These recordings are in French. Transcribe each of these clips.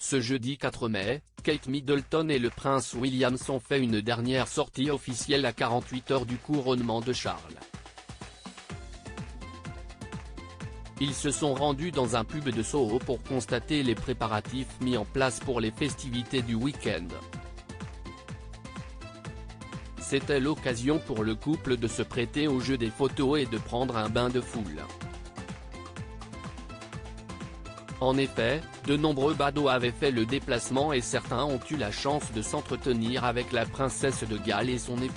Ce jeudi 4 mai, Kate Middleton et le prince William ont fait une dernière sortie officielle à 48 heures du couronnement de Charles. Ils se sont rendus dans un pub de Soho pour constater les préparatifs mis en place pour les festivités du week-end. C'était l'occasion pour le couple de se prêter au jeu des photos et de prendre un bain de foule. En effet, de nombreux badauds avaient fait le déplacement et certains ont eu la chance de s'entretenir avec la princesse de Galles et son époux.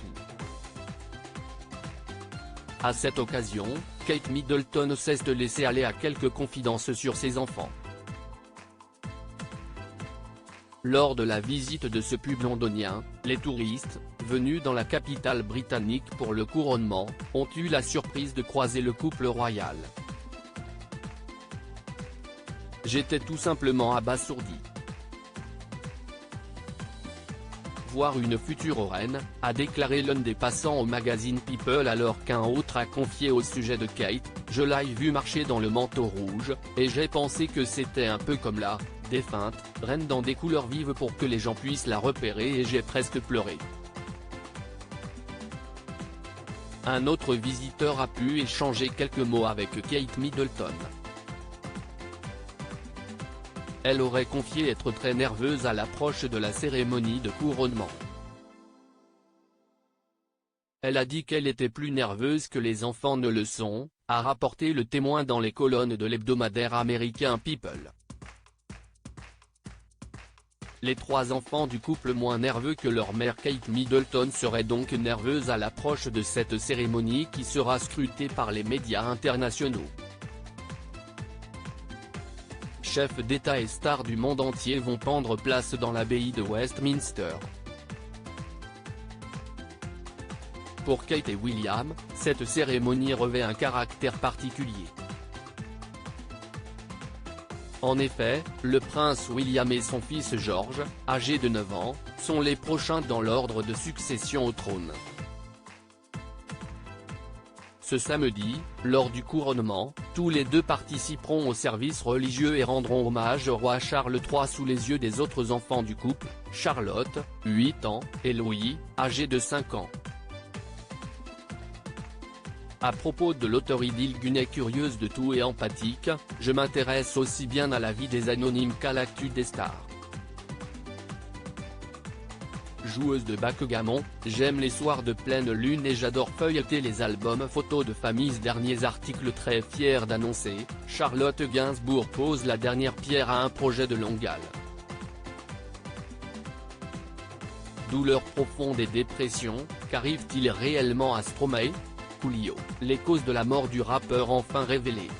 À cette occasion, Kate Middleton ne cesse de laisser aller à quelques confidences sur ses enfants. Lors de la visite de ce pub londonien, les touristes, venus dans la capitale britannique pour le couronnement, ont eu la surprise de croiser le couple royal. J'étais tout simplement abasourdi. Voir une future reine, a déclaré l'un des passants au magazine People alors qu'un autre a confié au sujet de Kate, je l'ai vue marcher dans le manteau rouge, et j'ai pensé que c'était un peu comme la défunte reine dans des couleurs vives pour que les gens puissent la repérer et j'ai presque pleuré. Un autre visiteur a pu échanger quelques mots avec Kate Middleton. Elle aurait confié être très nerveuse à l'approche de la cérémonie de couronnement. Elle a dit qu'elle était plus nerveuse que les enfants ne le sont, a rapporté Le Témoin dans les colonnes de l'hebdomadaire américain People. Les trois enfants du couple moins nerveux que leur mère Kate Middleton seraient donc nerveuses à l'approche de cette cérémonie qui sera scrutée par les médias internationaux. Chefs d'État et stars du monde entier vont prendre place dans l'abbaye de Westminster. Pour Kate et William, cette cérémonie revêt un caractère particulier. En effet, le prince William et son fils George, âgé de 9 ans, sont les prochains dans l'ordre de succession au trône. Ce samedi, lors du couronnement, tous les deux participeront au service religieux et rendront hommage au roi Charles III sous les yeux des autres enfants du couple, Charlotte, 8 ans, et Louis, âgé de 5 ans. À propos de l'auteur Idil Gunay curieuse de tout et empathique, je m'intéresse aussi bien à la vie des anonymes qu'à l'actu des stars. Joueuse de backgammon, j'aime les soirs de pleine lune et j'adore feuilleter les albums photos de famille. Derniers articles très fier d'annoncer, Charlotte Gainsbourg pose la dernière pierre à un projet de longue haleine. Douleur profonde et dépression, qu'arrive-t-il réellement à Stromae? Coolio, les causes de la mort du rappeur enfin révélées.